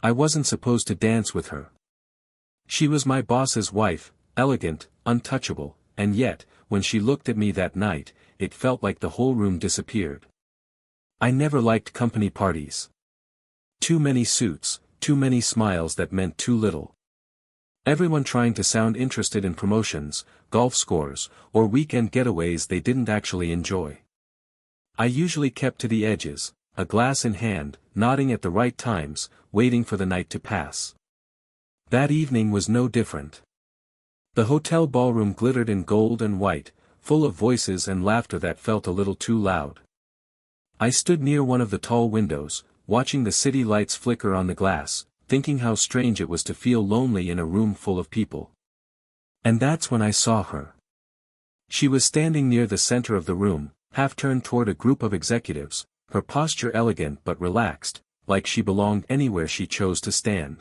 I wasn't supposed to dance with her. She was my boss's wife, elegant, untouchable, and yet, when she looked at me that night, it felt like the whole room disappeared. I never liked company parties. Too many suits, too many smiles that meant too little. Everyone trying to sound interested in promotions, golf scores, or weekend getaways they didn't actually enjoy. I usually kept to the edges, a glass in hand, nodding at the right times, waiting for the night to pass. That evening was no different. The hotel ballroom glittered in gold and white, full of voices and laughter that felt a little too loud. I stood near one of the tall windows, watching the city lights flicker on the glass, thinking how strange it was to feel lonely in a room full of people. And that's when I saw her. She was standing near the center of the room, half turned toward a group of executives, her posture elegant but relaxed, like she belonged anywhere she chose to stand.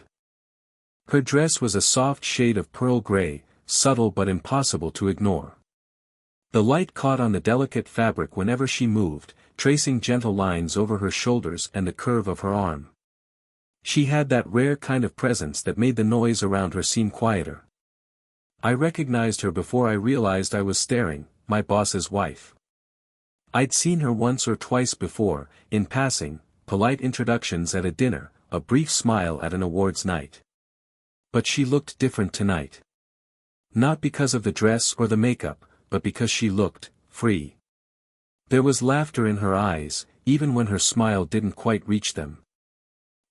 Her dress was a soft shade of pearl gray, subtle but impossible to ignore. The light caught on the delicate fabric whenever she moved, tracing gentle lines over her shoulders and the curve of her arm. She had that rare kind of presence that made the noise around her seem quieter. I recognized her before I realized I was staring, my boss's wife. I'd seen her once or twice before, in passing, polite introductions at a dinner, a brief smile at an awards night. But she looked different tonight. Not because of the dress or the makeup, but because she looked free. There was laughter in her eyes, even when her smile didn't quite reach them.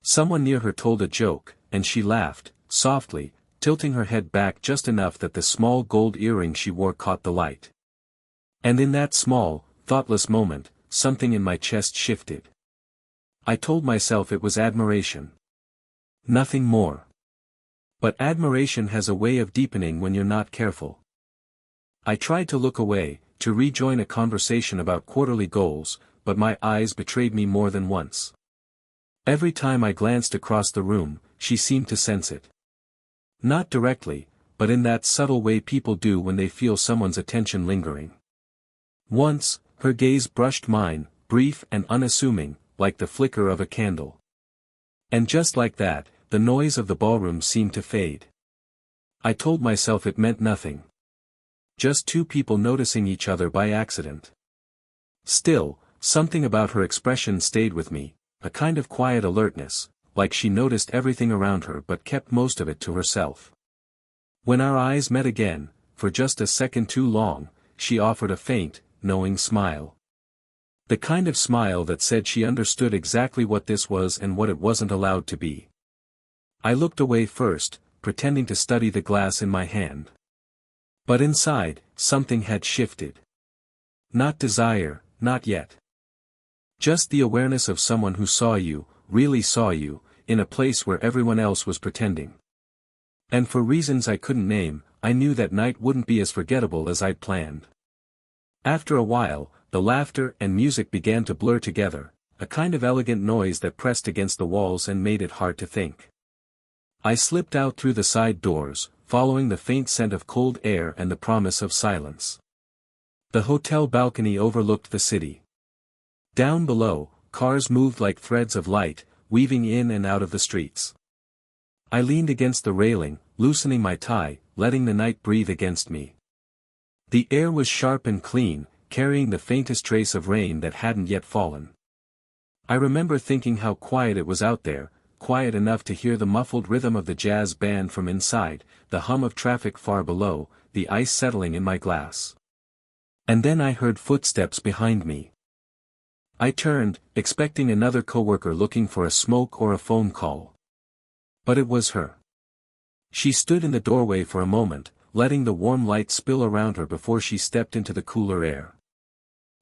Someone near her told a joke, and she laughed, softly, tilting her head back just enough that the small gold earring she wore caught the light. And in that small, thoughtless moment, something in my chest shifted. I told myself it was admiration. Nothing more. But admiration has a way of deepening when you're not careful. I tried to look away, to rejoin a conversation about quarterly goals, but my eyes betrayed me more than once. Every time I glanced across the room, she seemed to sense it. Not directly, but in that subtle way people do when they feel someone's attention lingering. Once, her gaze brushed mine, brief and unassuming, like the flicker of a candle. And just like that, the noise of the ballroom seemed to fade. I told myself it meant nothing. Just two people noticing each other by accident. Still, something about her expression stayed with me, a kind of quiet alertness, like she noticed everything around her but kept most of it to herself. When our eyes met again, for just a second too long, she offered a faint, knowing smile. The kind of smile that said she understood exactly what this was and what it wasn't allowed to be. I looked away first, pretending to study the glass in my hand. But inside, something had shifted. Not desire, not yet. Just the awareness of someone who saw you, really saw you, in a place where everyone else was pretending. And for reasons I couldn't name, I knew that night wouldn't be as forgettable as I'd planned. After a while, the laughter and music began to blur together, a kind of elegant noise that pressed against the walls and made it hard to think. I slipped out through the side doors, following the faint scent of cold air and the promise of silence. The hotel balcony overlooked the city. Down below, cars moved like threads of light, weaving in and out of the streets. I leaned against the railing, loosening my tie, letting the night breathe against me. The air was sharp and clean, carrying the faintest trace of rain that hadn't yet fallen. I remember thinking how quiet it was out there, quiet enough to hear the muffled rhythm of the jazz band from inside, the hum of traffic far below, the ice settling in my glass. And then I heard footsteps behind me. I turned, expecting another coworker looking for a smoke or a phone call. But it was her. She stood in the doorway for a moment, letting the warm light spill around her before she stepped into the cooler air.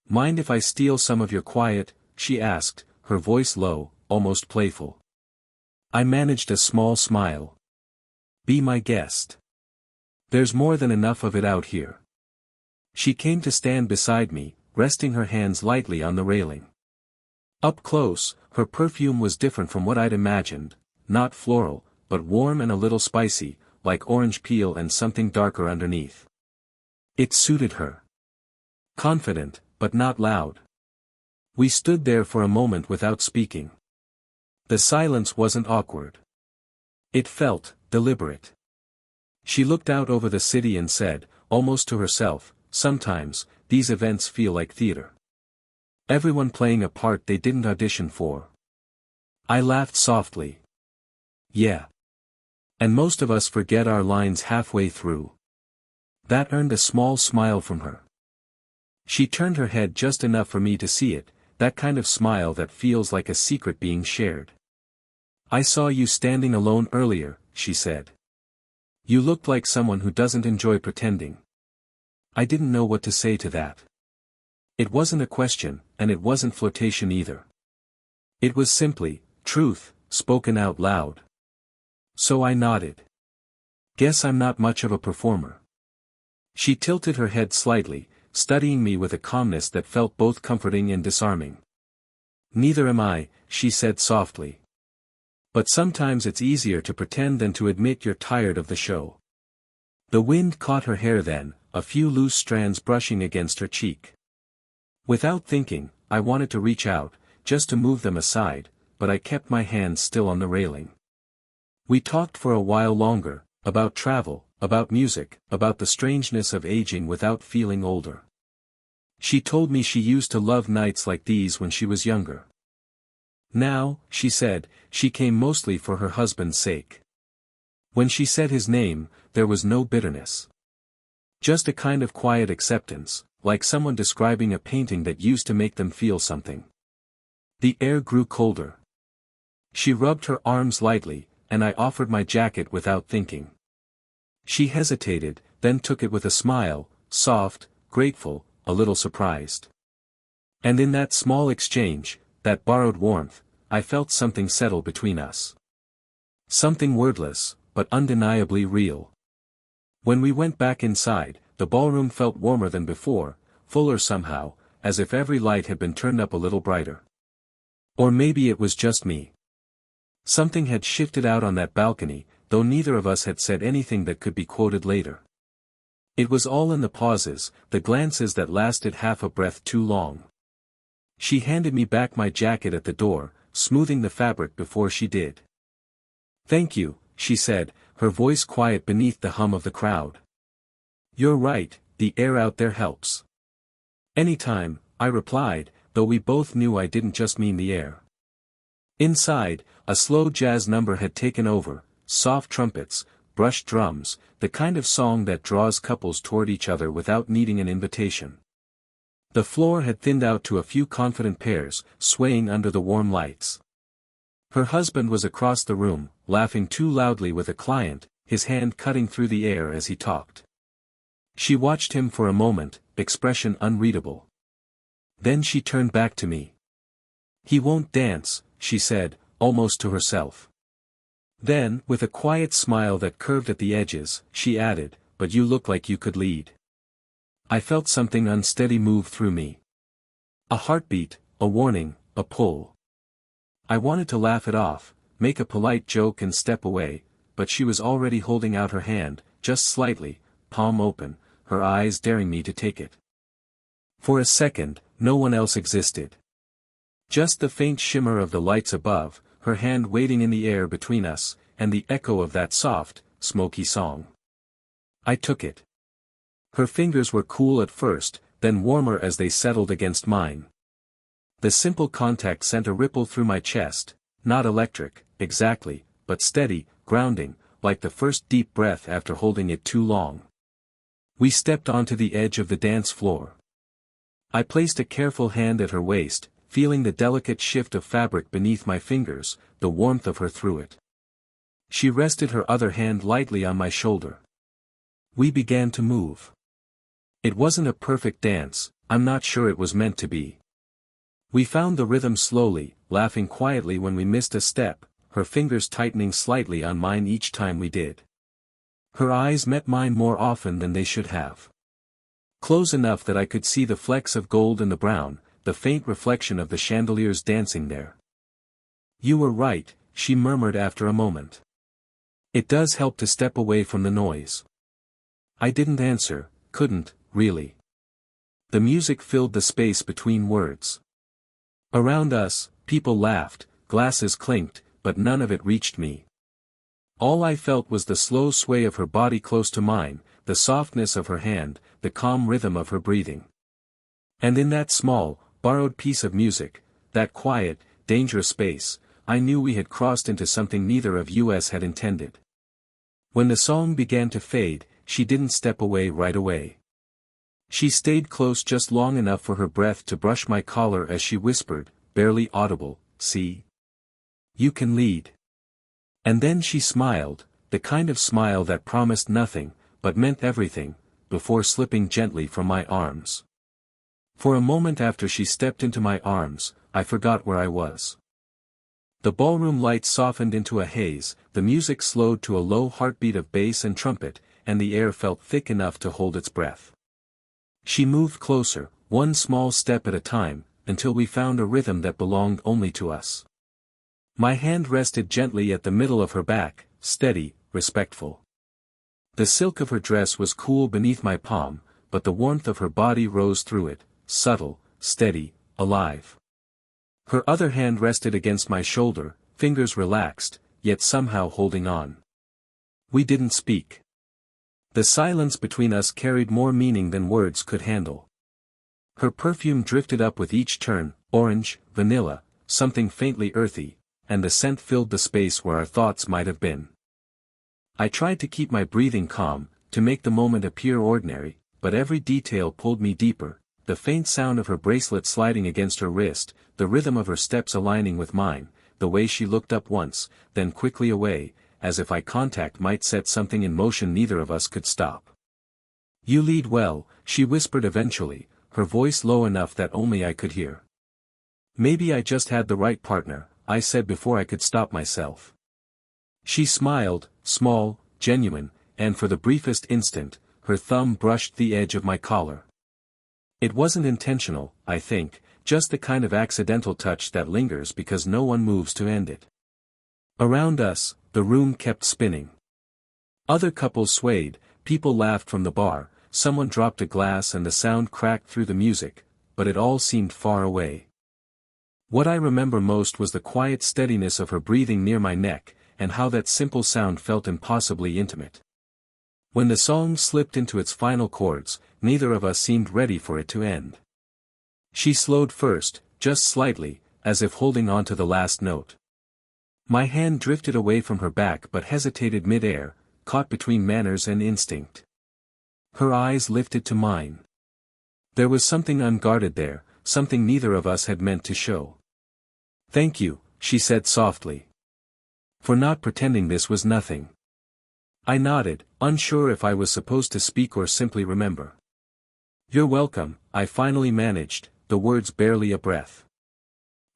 "Mind if I steal some of your quiet?" she asked, her voice low, almost playful. I managed a small smile. "Be my guest. There's more than enough of it out here." She came to stand beside me, resting her hands lightly on the railing. Up close, her perfume was different from what I'd imagined, not floral, but warm and a little spicy, like orange peel and something darker underneath. It suited her. Confident, but not loud. We stood there for a moment without speaking. The silence wasn't awkward. It felt deliberate. She looked out over the city and said, almost to herself, sometimes, these events feel like theater. Everyone playing a part they didn't audition for. I laughed softly. Yeah. And most of us forget our lines halfway through. That earned a small smile from her. She turned her head just enough for me to see it, that kind of smile that feels like a secret being shared. I saw you standing alone earlier, she said. You looked like someone who doesn't enjoy pretending. I didn't know what to say to that. It wasn't a question, and it wasn't flirtation either. It was simply truth, spoken out loud. So I nodded. Guess I'm not much of a performer. She tilted her head slightly, studying me with a calmness that felt both comforting and disarming. Neither am I, she said softly. But sometimes it's easier to pretend than to admit you're tired of the show. The wind caught her hair then, a few loose strands brushing against her cheek. Without thinking, I wanted to reach out, just to move them aside, but I kept my hands still on the railing. We talked for a while longer, about travel, about music, about the strangeness of aging without feeling older. She told me she used to love nights like these when she was younger. Now, she said, she came mostly for her husband's sake. When she said his name, there was no bitterness. Just a kind of quiet acceptance, like someone describing a painting that used to make them feel something. The air grew colder. She rubbed her arms lightly, and I offered my jacket without thinking. She hesitated, then took it with a smile, soft, grateful, a little surprised. And in that small exchange, that borrowed warmth, I felt something settle between us. Something wordless, but undeniably real. When we went back inside, the ballroom felt warmer than before, fuller somehow, as if every light had been turned up a little brighter. Or maybe it was just me. Something had shifted out on that balcony, though neither of us had said anything that could be quoted later. It was all in the pauses, the glances that lasted half a breath too long. She handed me back my jacket at the door, smoothing the fabric before she did. Thank you, she said, her voice quiet beneath the hum of the crowd. You're right, the air out there helps. Anytime, I replied, though we both knew I didn't just mean the air. Inside, a slow jazz number had taken over, soft trumpets, brushed drums, the kind of song that draws couples toward each other without needing an invitation. The floor had thinned out to a few confident pairs, swaying under the warm lights. Her husband was across the room, laughing too loudly with a client, his hand cutting through the air as he talked. She watched him for a moment, expression unreadable. Then she turned back to me. He won't dance, she said, almost to herself. Then, with a quiet smile that curved at the edges, she added, but you look like you could lead. I felt something unsteady move through me. A heartbeat, a warning, a pull. I wanted to laugh it off, make a polite joke and step away, but she was already holding out her hand, just slightly, palm open, her eyes daring me to take it. For a second, no one else existed. Just the faint shimmer of the lights above, her hand waiting in the air between us, and the echo of that soft, smoky song. I took it. Her fingers were cool at first, then warmer as they settled against mine. The simple contact sent a ripple through my chest, not electric, exactly, but steady, grounding, like the first deep breath after holding it too long. We stepped onto the edge of the dance floor. I placed a careful hand at her waist, feeling the delicate shift of fabric beneath my fingers, the warmth of her through it. She rested her other hand lightly on my shoulder. We began to move. It wasn't a perfect dance, I'm not sure it was meant to be. We found the rhythm slowly, laughing quietly when we missed a step, her fingers tightening slightly on mine each time we did. Her eyes met mine more often than they should have. Close enough that I could see the flecks of gold in the brown, the faint reflection of the chandeliers dancing there. You were right, she murmured after a moment. It does help to step away from the noise. I didn't answer, couldn't, really. The music filled the space between words. Around us, people laughed, glasses clinked, but none of it reached me. All I felt was the slow sway of her body close to mine, the softness of her hand, the calm rhythm of her breathing. And in that small, borrowed piece of music, that quiet, dangerous space, I knew we had crossed into something neither of us had intended. When the song began to fade, she didn't step away right away. She stayed close just long enough for her breath to brush my collar as she whispered, barely audible, "See? You can lead." And then she smiled, the kind of smile that promised nothing, but meant everything, before slipping gently from my arms. For a moment after she stepped into my arms, I forgot where I was. The ballroom lights softened into a haze, the music slowed to a low heartbeat of bass and trumpet, and the air felt thick enough to hold its breath. She moved closer, one small step at a time, until we found a rhythm that belonged only to us. My hand rested gently at the middle of her back, steady, respectful. The silk of her dress was cool beneath my palm, but the warmth of her body rose through it, subtle, steady, alive. Her other hand rested against my shoulder, fingers relaxed, yet somehow holding on. We didn't speak. The silence between us carried more meaning than words could handle. Her perfume drifted up with each turn, orange, vanilla, something faintly earthy, and the scent filled the space where our thoughts might have been. I tried to keep my breathing calm, to make the moment appear ordinary, but every detail pulled me deeper, the faint sound of her bracelet sliding against her wrist, the rhythm of her steps aligning with mine, the way she looked up once, then quickly away, as if eye contact might set something in motion neither of us could stop. "You lead well," she whispered eventually, her voice low enough that only I could hear. "Maybe I just had the right partner," I said before I could stop myself. She smiled, small, genuine, and for the briefest instant, her thumb brushed the edge of my collar. It wasn't intentional, I think, just the kind of accidental touch that lingers because no one moves to end it. Around us, the room kept spinning. Other couples swayed, people laughed from the bar, someone dropped a glass and the sound cracked through the music, but it all seemed far away. What I remember most was the quiet steadiness of her breathing near my neck, and how that simple sound felt impossibly intimate. When the song slipped into its final chords, neither of us seemed ready for it to end. She slowed first, just slightly, as if holding on to the last note. My hand drifted away from her back but hesitated mid-air, caught between manners and instinct. Her eyes lifted to mine. There was something unguarded there, something neither of us had meant to show. "Thank you," she said softly. "For not pretending this was nothing." I nodded, unsure if I was supposed to speak or simply remember. "You're welcome," I finally managed, the words barely a breath.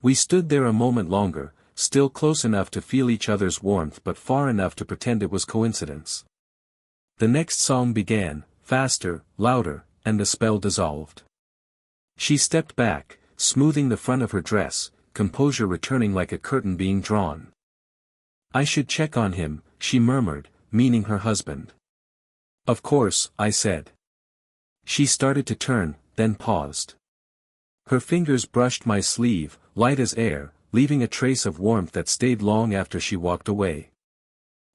We stood there a moment longer, still close enough to feel each other's warmth but far enough to pretend it was coincidence. The next song began, faster, louder, and the spell dissolved. She stepped back, smoothing the front of her dress, composure returning like a curtain being drawn. "I should check on him," she murmured, meaning her husband. "Of course," I said. She started to turn, then paused. Her fingers brushed my sleeve, light as air, leaving a trace of warmth that stayed long after she walked away.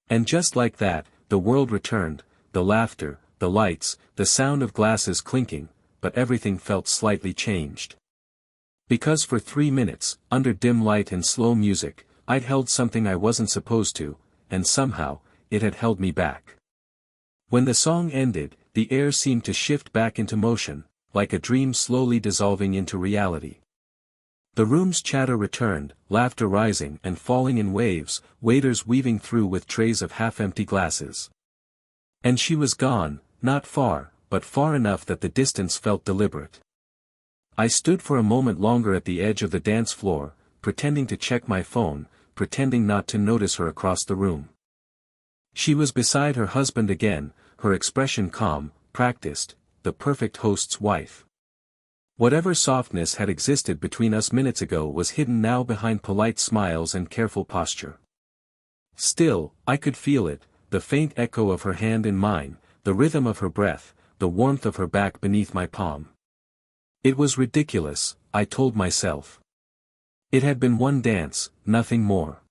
And just like that, the world returned, the laughter, the lights, the sound of glasses clinking, but everything felt slightly changed. Because for 3 minutes, under dim light and slow music, I'd held something I wasn't supposed to, and somehow, it had held me back. When the song ended, the air seemed to shift back into motion, like a dream slowly dissolving into reality. The room's chatter returned, laughter rising and falling in waves, waiters weaving through with trays of half-empty glasses. And she was gone, not far, but far enough that the distance felt deliberate. I stood for a moment longer at the edge of the dance floor, pretending to check my phone, pretending not to notice her across the room. She was beside her husband again, her expression calm, practiced, the perfect host's wife. Whatever softness had existed between us minutes ago was hidden now behind polite smiles and careful posture. Still, I could feel it, the faint echo of her hand in mine, the rhythm of her breath, the warmth of her back beneath my palm. It was ridiculous, I told myself. It had been one dance, nothing more.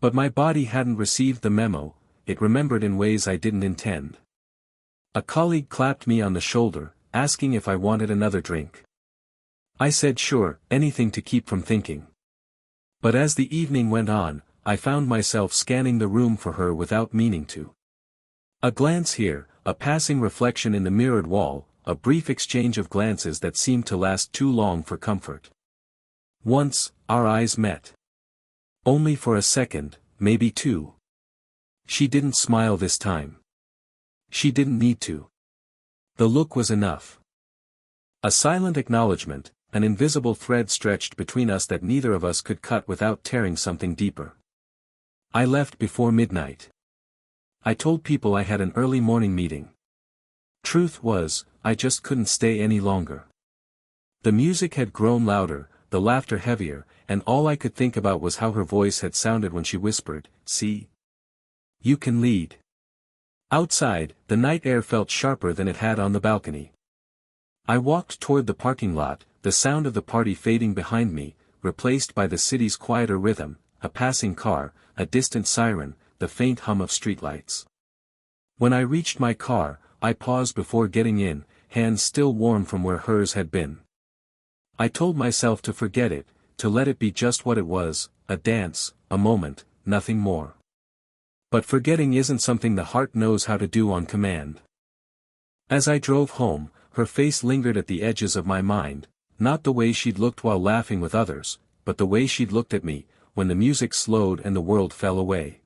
But my body hadn't received the memo, it remembered in ways I didn't intend. A colleague clapped me on the shoulder, asking if I wanted another drink. I said sure, anything to keep from thinking. But as the evening went on, I found myself scanning the room for her without meaning to. A glance here, a passing reflection in the mirrored wall, a brief exchange of glances that seemed to last too long for comfort. Once, our eyes met. Only for a second, maybe two. She didn't smile this time. She didn't need to. The look was enough. A silent acknowledgement, an invisible thread stretched between us that neither of us could cut without tearing something deeper. I left before midnight. I told people I had an early morning meeting. Truth was, I just couldn't stay any longer. The music had grown louder, the laughter heavier, and all I could think about was how her voice had sounded when she whispered, "See? You can lead." Outside, the night air felt sharper than it had on the balcony. I walked toward the parking lot, the sound of the party fading behind me, replaced by the city's quieter rhythm, a passing car, a distant siren, the faint hum of streetlights. When I reached my car, I paused before getting in, hands still warm from where hers had been. I told myself to forget it, to let it be just what it was, a dance, a moment, nothing more. But forgetting isn't something the heart knows how to do on command. As I drove home, her face lingered at the edges of my mind, not the way she'd looked while laughing with others, but the way she'd looked at me, when the music slowed and the world fell away.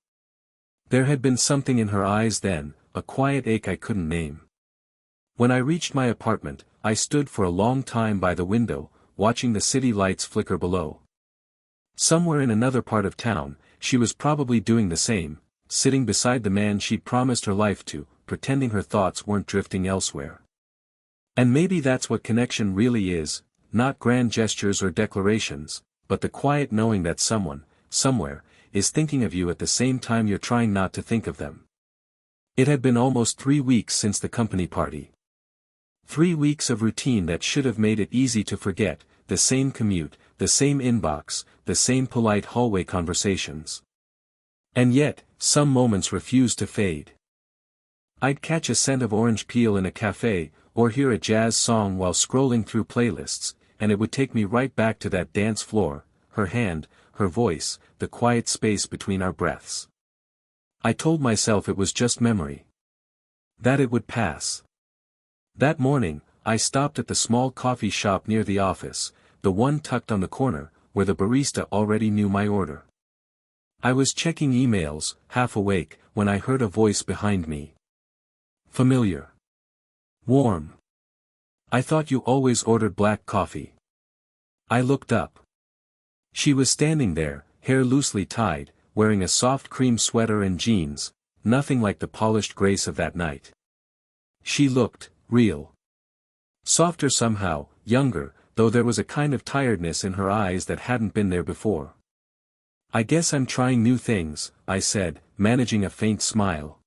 There had been something in her eyes then, a quiet ache I couldn't name. When I reached my apartment, I stood for a long time by the window, watching the city lights flicker below. Somewhere in another part of town, she was probably doing the same, sitting beside the man she'd promised her life to, pretending her thoughts weren't drifting elsewhere. And maybe that's what connection really is, not grand gestures or declarations, but the quiet knowing that someone, somewhere, is thinking of you at the same time you're trying not to think of them. It had been almost 3 weeks since the company party. 3 weeks of routine that should have made it easy to forget, the same commute, the same inbox, the same polite hallway conversations. And yet, some moments refused to fade. I'd catch a scent of orange peel in a cafe, or hear a jazz song while scrolling through playlists, and it would take me right back to that dance floor, her hand, her voice, the quiet space between our breaths. I told myself it was just memory. That it would pass. That morning, I stopped at the small coffee shop near the office, the one tucked on the corner, where the barista already knew my order. I was checking emails, half awake, when I heard a voice behind me. Familiar. Warm. I thought you always ordered black coffee. I looked up. She was standing there, hair loosely tied, wearing a soft cream sweater and jeans, nothing like the polished grace of that night. She looked real. Softer somehow, younger, though there was a kind of tiredness in her eyes that hadn't been there before. "I guess I'm trying new things," I said, managing a faint smile.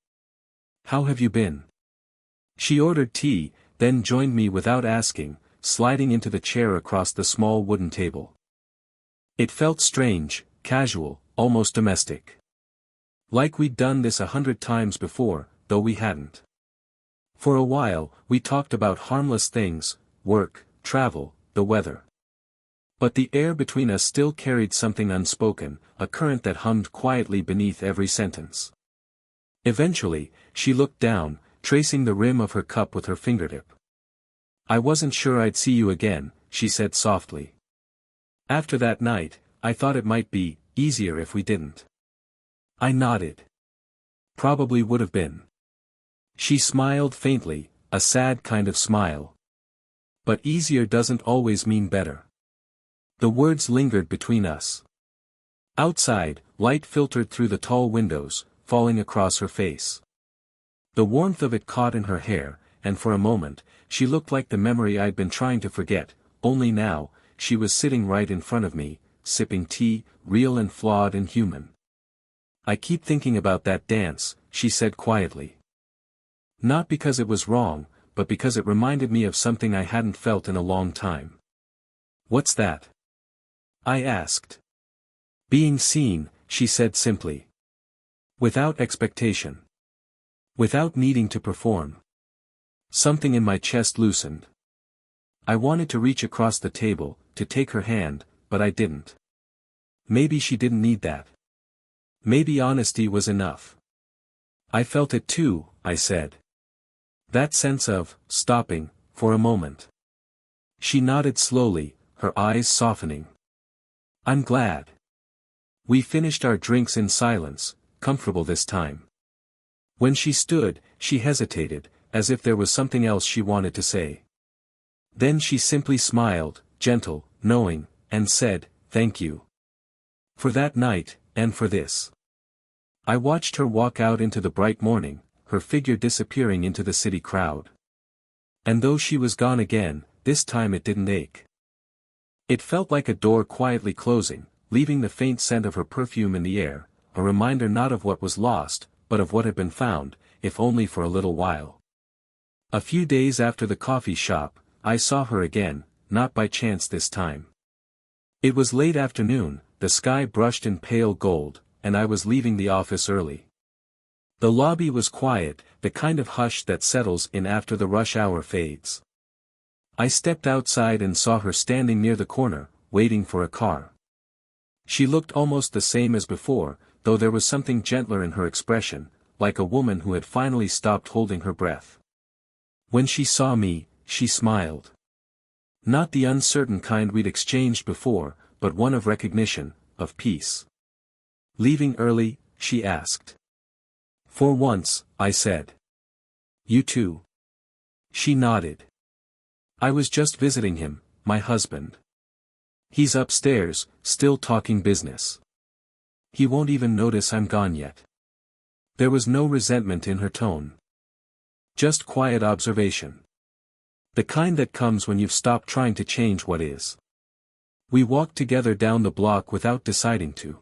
"How have you been?" She ordered tea, then joined me without asking, sliding into the chair across the small wooden table. It felt strange, casual, almost domestic. Like we'd done this 100 times before, though we hadn't. For a while, we talked about harmless things, work, travel, the weather. But the air between us still carried something unspoken, a current that hummed quietly beneath every sentence. Eventually, she looked down, tracing the rim of her cup with her fingertip. "I wasn't sure I'd see you again," she said softly. "After that night, I thought it might be easier if we didn't." I nodded. "Probably would have been." She smiled faintly, a sad kind of smile. "But easier doesn't always mean better." The words lingered between us. Outside, light filtered through the tall windows, falling across her face. The warmth of it caught in her hair, and for a moment, she looked like the memory I'd been trying to forget, only now, she was sitting right in front of me, sipping tea, real and flawed and human. "I keep thinking about that dance," she said quietly. Not because it was wrong, but because it reminded me of something I hadn't felt in a long time. "What's that?" I asked. "Being seen," she said simply. Without expectation. Without needing to perform. Something in my chest loosened. I wanted to reach across the table, to take her hand, but I didn't. Maybe she didn't need that. Maybe honesty was enough. I felt it too, I said. That sense of, stopping, for a moment. She nodded slowly, her eyes softening. I'm glad. We finished our drinks in silence, comfortable this time. When she stood, she hesitated, as if there was something else she wanted to say. Then she simply smiled, gentle, knowing, and said, "Thank you. For that night, and for this." I watched her walk out into the bright morning, her figure disappearing into the city crowd. And though she was gone again, this time it didn't ache. It felt like a door quietly closing, leaving the faint scent of her perfume in the air, a reminder not of what was lost, but of what had been found, if only for a little while. A few days after the coffee shop, I saw her again, not by chance this time. It was late afternoon, the sky brushed in pale gold, and I was leaving the office early. The lobby was quiet, the kind of hush that settles in after the rush hour fades. I stepped outside and saw her standing near the corner, waiting for a car. She looked almost the same as before, though there was something gentler in her expression, like a woman who had finally stopped holding her breath. When she saw me, she smiled. Not the uncertain kind we'd exchanged before, but one of recognition, of peace. "Leaving early?" she asked. "For once," I said. "You too?" She nodded. "I was just visiting him, my husband. He's upstairs, still talking business. He won't even notice I'm gone yet." There was no resentment in her tone. Just quiet observation. The kind that comes when you've stopped trying to change what is. We walked together down the block without deciding to.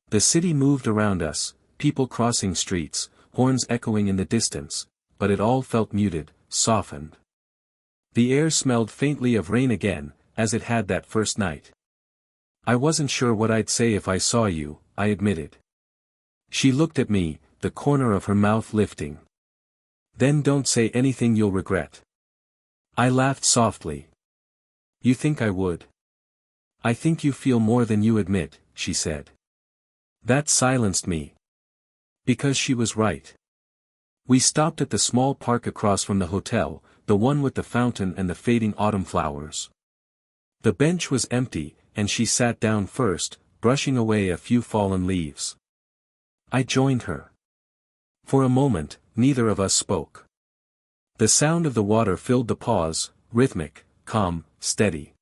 The city moved around us, people crossing streets, horns echoing in the distance, but it all felt muted, softened. The air smelled faintly of rain again, as it had that first night. "I wasn't sure what I'd say if I saw you," I admitted. She looked at me, the corner of her mouth lifting. "Then don't say anything you'll regret." I laughed softly. "You think I would?" "I think you feel more than you admit," she said. That silenced me. Because she was right. We stopped at the small park across from the hotel, the one with the fountain and the fading autumn flowers. The bench was empty, and she sat down first, brushing away a few fallen leaves. I joined her. For a moment, neither of us spoke. The sound of the water filled the pause, rhythmic, calm, steady.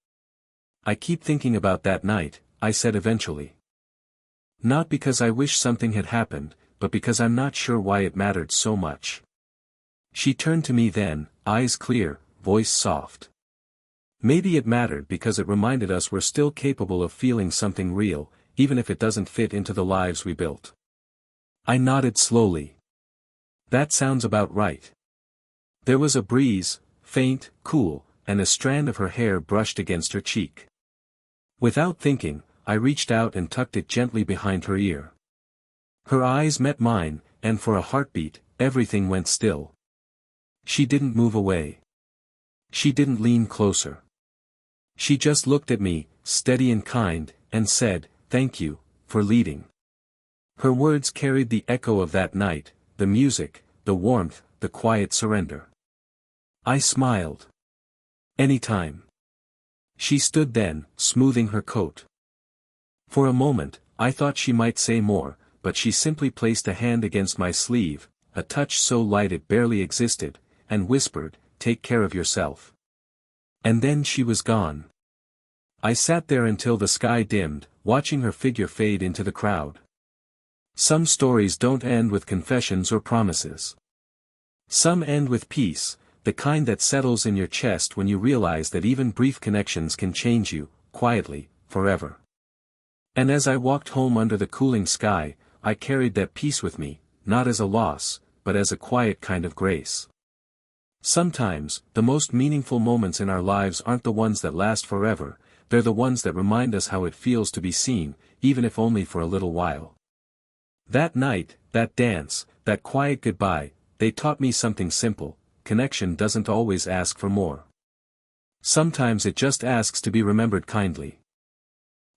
"I keep thinking about that night," I said eventually. "Not because I wish something had happened, but because I'm not sure why it mattered so much." She turned to me then, eyes clear, voice soft. "Maybe it mattered because it reminded us we're still capable of feeling something real, even if it doesn't fit into the lives we built." I nodded slowly. "That sounds about right." There was a breeze, faint, cool, and a strand of her hair brushed against her cheek. Without thinking, I reached out and tucked it gently behind her ear. Her eyes met mine, and for a heartbeat, everything went still. She didn't move away. She didn't lean closer. She just looked at me, steady and kind, and said, "Thank you, for leading." Her words carried the echo of that night, the music, the warmth, the quiet surrender. I smiled. "Anytime." She stood then, smoothing her coat. For a moment, I thought she might say more, but she simply placed a hand against my sleeve, a touch so light it barely existed, and whispered, "Take care of yourself." And then she was gone. I sat there until the sky dimmed, watching her figure fade into the crowd. Some stories don't end with confessions or promises. Some end with peace, the kind that settles in your chest when you realize that even brief connections can change you, quietly, forever. And as I walked home under the cooling sky, I carried that peace with me, not as a loss, but as a quiet kind of grace. Sometimes, the most meaningful moments in our lives aren't the ones that last forever, they're the ones that remind us how it feels to be seen, even if only for a little while. That night, that dance, that quiet goodbye, they taught me something simple: connection doesn't always ask for more. Sometimes it just asks to be remembered kindly.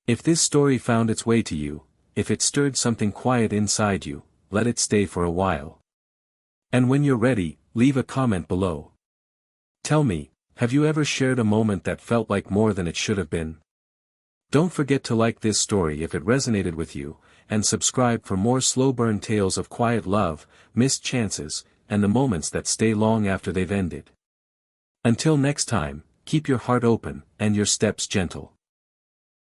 If this story found its way to you, if it stirred something quiet inside you, let it stay for a while. And when you're ready, leave a comment below. Tell me, have you ever shared a moment that felt like more than it should have been? Don't forget to like this story if it resonated with you, and subscribe for more slow burn tales of quiet love, missed chances, and the moments that stay long after they've ended. Until next time, keep your heart open, and your steps gentle.